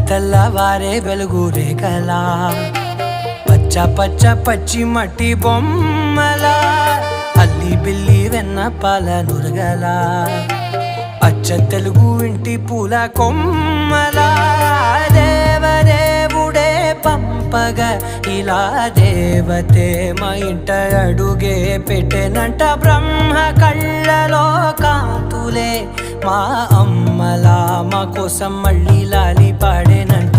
తెల్లవారే వెలుగు రేఖలా పచ్చ పచ్చ పచ్చి మట్టి బొమ్మలా అల్లి బిల్లి వెన్న పాల నురగలా అచ్చ తెలుగు ఇంటి పూల కొమ్మలా దేవదేవుడే పంపగా ఇలా దేవతే మా ఇంట అడుగే పెట్టెనంట బ్రహ్మ కళ్ళలో కాంతులే మా అమ్మలా మా కోసం మళ్ళీ లాలి పాడేనంట.